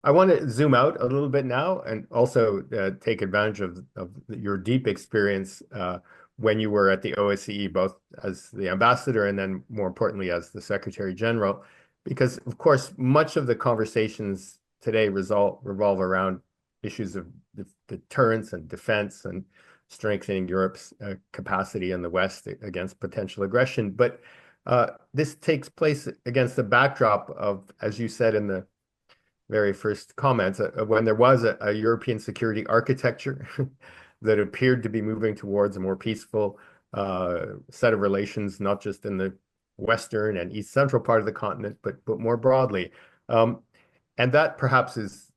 I want to zoom out a little bit now and also take advantage of your deep experience when you were at the OSCE, both as the ambassador and then more importantly as the Secretary General, because of course much of the conversations today revolve around issues of deterrence and defense and strengthening Europe's capacity in the West against potential aggression. But this takes place against the backdrop of, as you said in the very first comments, when there was a European security architecture that appeared to be moving towards a more peaceful set of relations, not just in the western and east central part of the continent, but more broadly. And that perhaps is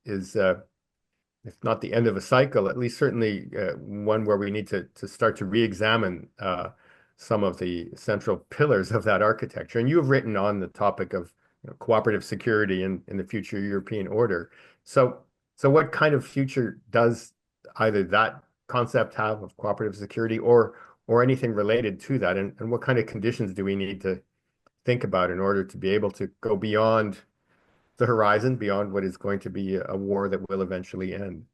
if not the end of a cycle, at least certainly one where we need to start to re-examine some of the central pillars of that architecture. And you have written on the topic of cooperative security in the future European order. So what kind of future does either that concept have of cooperative security or anything related to that? And what kind of conditions do we need to think about in order to be able to go beyond the horizon, beyond what is going to be a war that will eventually end?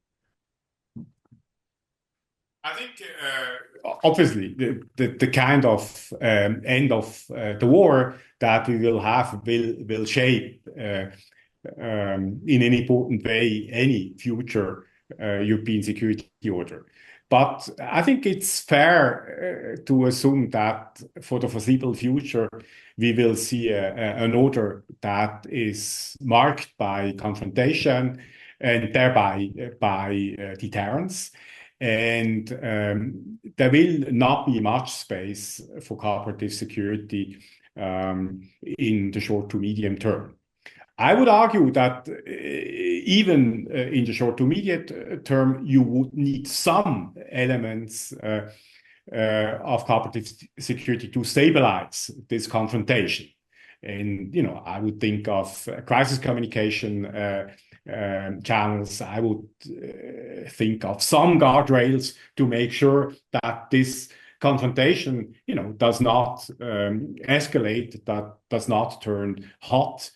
I think obviously the kind of end of the war that we will have will shape in an important way any future European security order. But I think it's fair to assume that for the foreseeable future, we will see an order that is marked by confrontation and thereby by deterrence. And there will not be much space for cooperative security in the short to medium term. I would argue that even in the short to medium term, you would need some elements of cooperative security to stabilize this confrontation. And, I would think of crisis communication channels. I would think of some guardrails to make sure that this confrontation, does not escalate, that does not turn hot.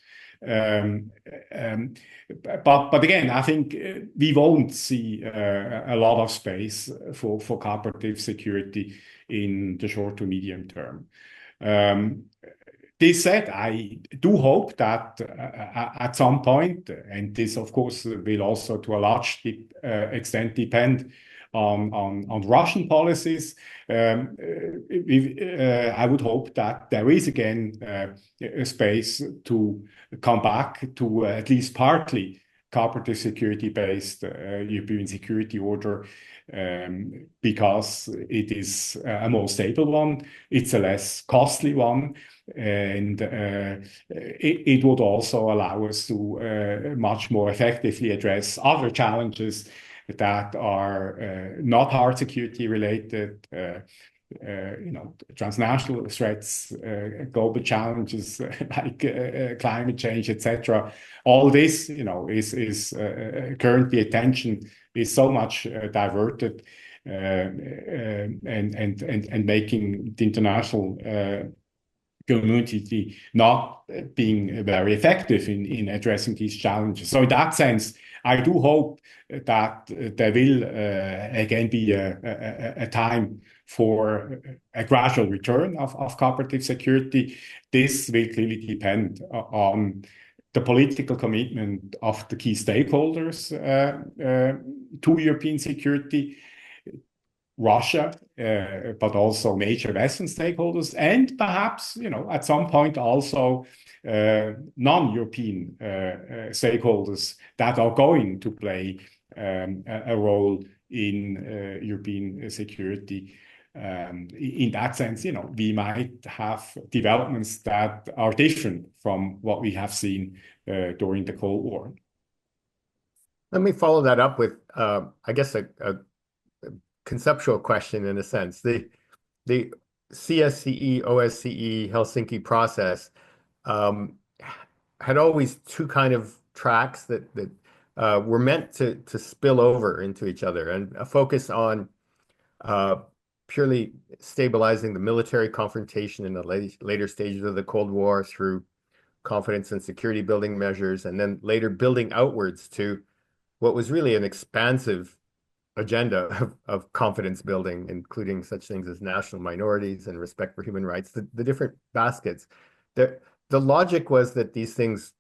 But again, I think we won't see a lot of space for cooperative security in the short to medium term. This said, I do hope that at some point, and this of course will also to a large extent depend on Russian policies, I would hope that there is again a space to come back to at least partly cooperative security-based European security order, because it is a more stable one, it's a less costly one, and it would also allow us to much more effectively address other challenges that are not hard security related, transnational threats, global challenges like climate change, etc. All this, is currently attention is so much diverted, and making the international community not being very effective in addressing these challenges. So in that sense, I do hope that there will again be a time for a gradual return of cooperative security. This will clearly depend on the political commitment of the key stakeholders to European security, Russia, but also major Western stakeholders, and perhaps, at some point also non-European stakeholders that are going to play a role in European security. In that sense, we might have developments that are different from what we have seen during the Cold War. Let me follow that up with, I guess, a conceptual question in a sense. The CSCE-OSCE Helsinki process had always two kind of tracks that were meant to spill over into each other, and a focus on purely stabilizing the military confrontation in the later stages of the Cold War through confidence and security building measures, and then later building outwards to what was really an expansive agenda of confidence building, including such things as national minorities and respect for human rights, the different baskets. The logic was that these things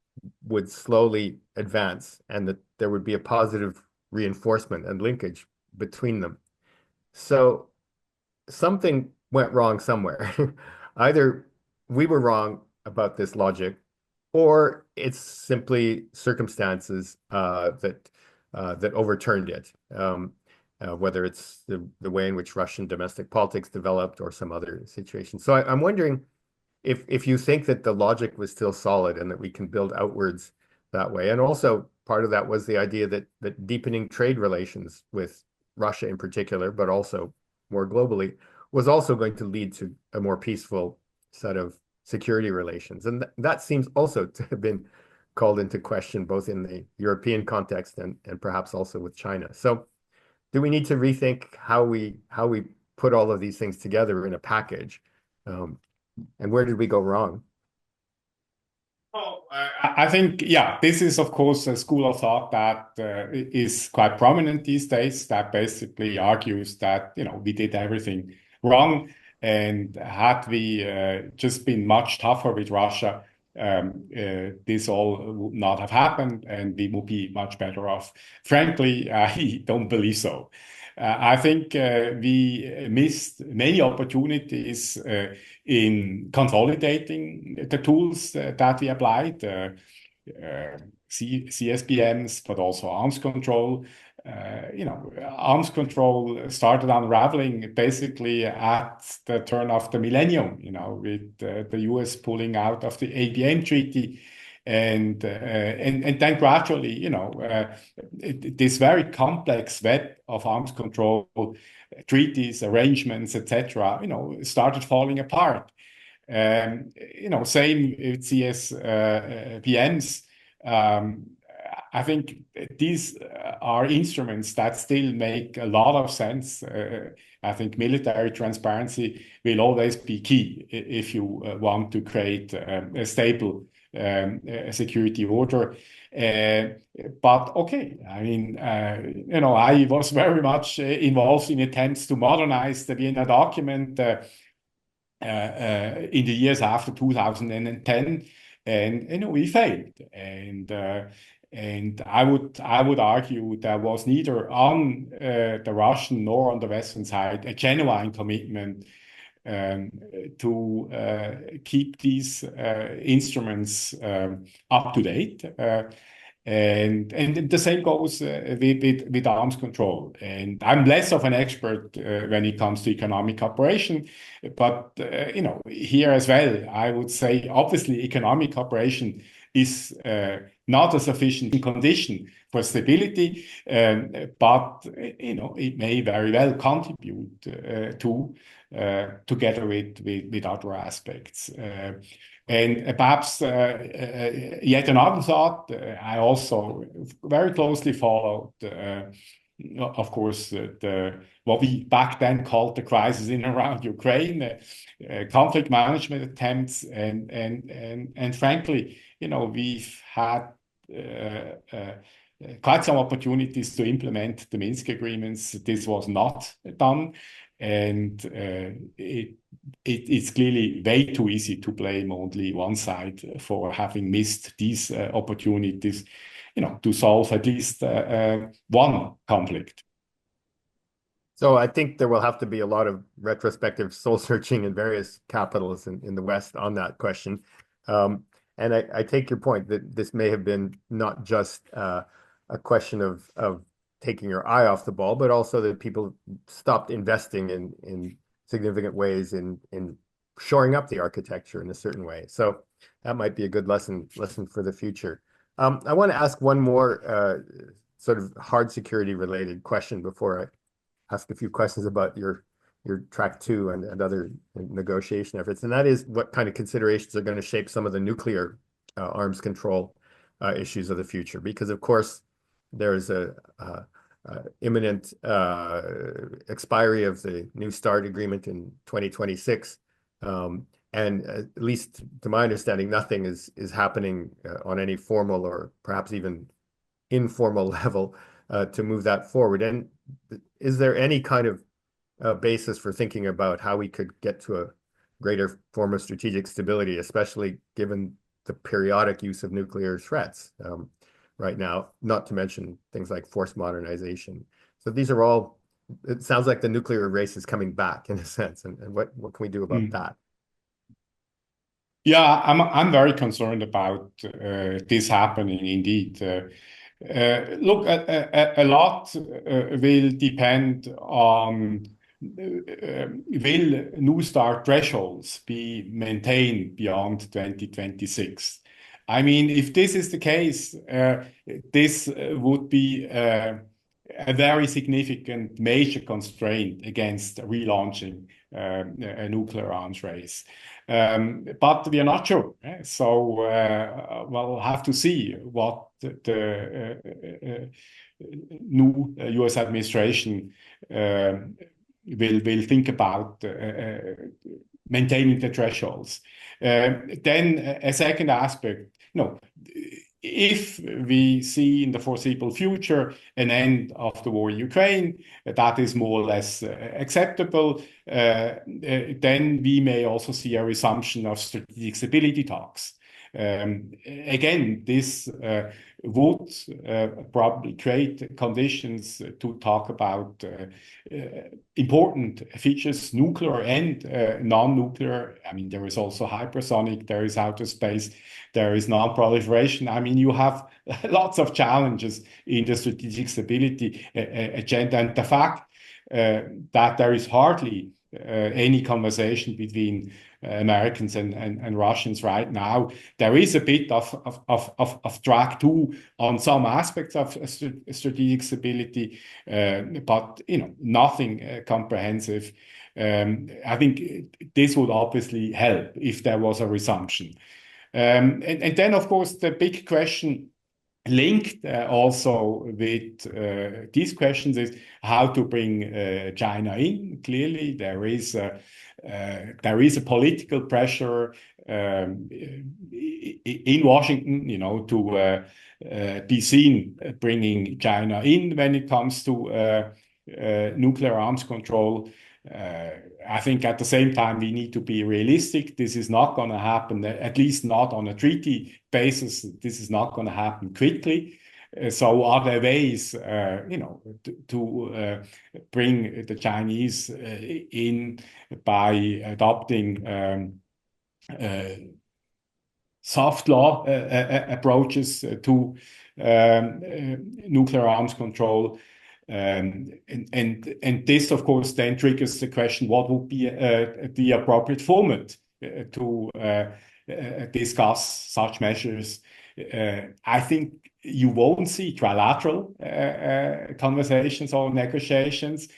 would slowly advance and that there would be a positive reinforcement and linkage between them. So something went wrong somewhere. Either we were wrong about this logic, or it's simply circumstances that overturned it. Whether it's the way in which Russian domestic politics developed or some other situation. So I'm wondering if you think that the logic was still solid and that we can build outwards that way. And also part of that was the idea that deepening trade relations with Russia in particular, but also more globally, was also going to lead to a more peaceful set of security relations. And that seems also to have been called into question both in the European context and perhaps also with China. So do we need to rethink how we put all of these things together in a package? And where did we go wrong? Well, I think, yeah, this is, of course, a school of thought that is quite prominent these days, that basically argues that, we did everything wrong. And had we just been much tougher with Russia, this all would not have happened and we would be much better off. Frankly, I don't believe so. I think we missed many opportunities in consolidating the tools that we applied, CSPMs, but also arms control. Arms control started unraveling basically at the turn of the millennium, with the US pulling out of the ABM treaty. And then gradually, this very complex web of arms control treaties, arrangements, etc., started falling apart. Same with CSPMs. I think these are instruments that still make a lot of sense. I think military transparency will always be key if you want to create a stable security order. But okay, I mean, I was very much involved in attempts to modernize the Vienna document in the years after 2010, and we failed. And I would argue there was neither on the Russian nor on the Western side a genuine commitment to keep these instruments up to date. And the same goes with arms control. And I'm less of an expert when it comes to economic cooperation, but here as well, I would say obviously economic cooperation is not a sufficient condition for stability, but it may very well contribute to together with other aspects. And perhaps yet another thought, I also very closely followed, of course, what we back then called the crisis in and around Ukraine, conflict management attempts, and frankly, we've had quite some opportunities to implement the Minsk agreements. This was not done. And it's clearly way too easy to blame only one side for having missed these opportunities, to solve at least one conflict. So I think there will have to be a lot of retrospective soul searching in various capitals in the West on that question. And I take your point that this may have been not just a question of taking your eye off the ball, but also that people stopped investing in significant ways in shoring up the architecture in a certain way. So that might be a good lesson for the future. I want to ask one more sort of hard security related question before I ask a few questions about your track 2 and other negotiation efforts. And that is what kind of considerations are going to shape some of the nuclear arms control issues of the future, because of course there's a imminent expiry of the New START agreement in 2026. And at least to my understanding, nothing is happening on any formal or perhaps even informal level to move that forward. And is there any kind of basis for thinking about how we could get to a greater form of strategic stability, especially given the periodic use of nuclear threats right now, not to mention things like forced modernization. So these are all, it sounds like the nuclear race is coming back in a sense. And what can we do about that? Yeah, I'm very concerned about this happening indeed. Look, a lot will depend on will New START thresholds be maintained beyond 2026? I mean, if this is the case, this would be a very significant major constraint against relaunching a nuclear arms race. But we are not sure. So we'll have to see what the new US administration will think about maintaining the thresholds. Then a second aspect, if we see in the foreseeable future an end of the war in Ukraine, that is more or less acceptable, then we may also see a resumption of strategic stability talks. Again, this would probably create conditions to talk about important features, nuclear and non-nuclear. I mean, there is also hypersonic, there is outer space, there is non-proliferation. I mean, you have lots of challenges in the strategic stability agenda. And the fact that there is hardly any conversation between Americans and Russians right now. There is a bit of track too on some aspects of strategic stability, but nothing comprehensive. I think this would obviously help if there was a resumption. And then, of course, the big question linked also with these questions is how to bring China in. Clearly, there is a political pressure in Washington, to be seen bringing China in when it comes to nuclear arms control. I think at the same time we need to be realistic. This is not going to happen, at least not on a treaty basis. This is not going to happen quickly. So are there ways, to bring the Chinese in by adopting soft law approaches to nuclear arms control? And this, of course, then triggers the question: what would be the appropriate format to discuss such measures? I think you won't see trilateral conversations or negotiations.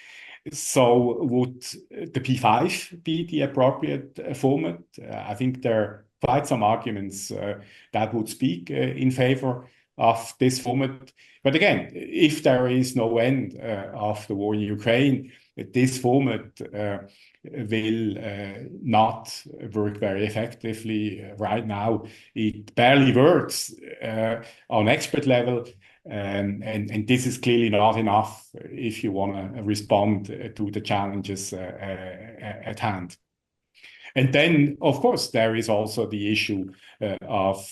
So would the P5 be the appropriate format? I think there are quite some arguments that would speak in favor of this format. But again, if there is no end of the war in Ukraine, this format will not work very effectively right now. It barely works on expert level, and this is clearly not enough if you want to respond to the challenges at hand. And then, of course, there is also the issue of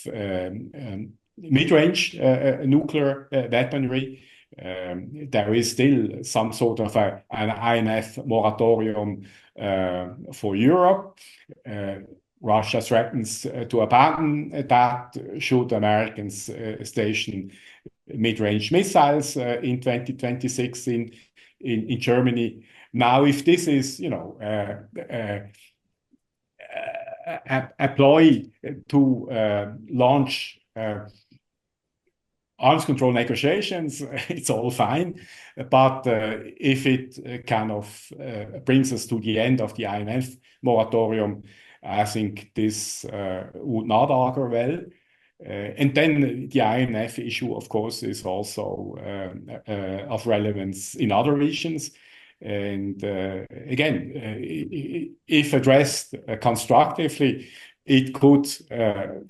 mid-range nuclear weaponry. There is still some sort of an INF moratorium for Europe. Russia threatens to abandon that should Americans station mid-range missiles in 2026 in Germany. Now, if this is, a ploy to launch arms control negotiations, it's all fine. But if it kind of brings us to the end of the INF moratorium, I think this would not augur well. And then the INF issue, of course, is also of relevance in other regions. And again, if addressed constructively, it could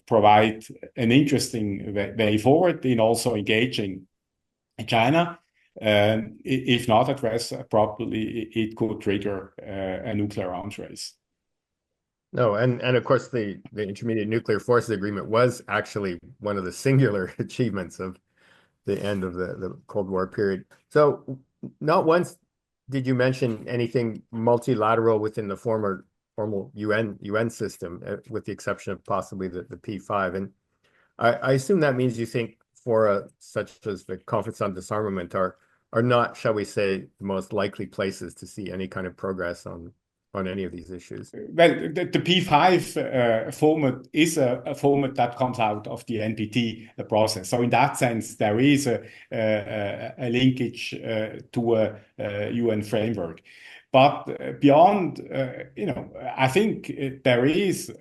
provide an interesting way forward in also engaging China. If not addressed properly, it could trigger a nuclear arms race. No, and of course the Intermediate Nuclear Forces Agreement was actually one of the singular achievements of the end of the Cold War period. So not once did you mention anything multilateral within the formal UN system, with the exception of possibly the P5. And I assume that means you think fora such as the Conference on Disarmament are not, shall we say, the most likely places to see any kind of progress on any of these issues. Well, the P5 format is a format that comes out of the NPT process. So in that sense, there is a linkage to a UN framework. But beyond, I think there is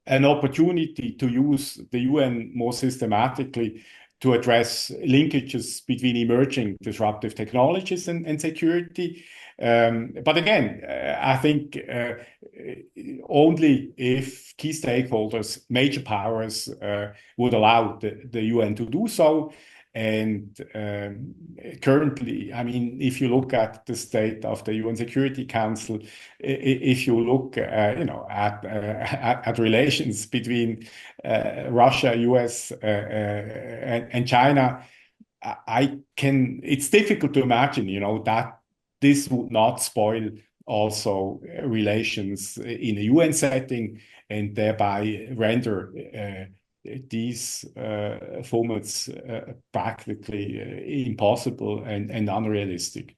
an opportunity to use the UN more systematically to address linkages between emerging disruptive technologies and security. But again, I think only if key stakeholders, major powers, would allow the UN to do so. And currently, I mean, if you look at the state of the UN Security Council, if you look, at relations between Russia, US, and China, it's difficult to imagine, that this would not spoil also relations in a UN setting and thereby render these formats practically impossible and unrealistic.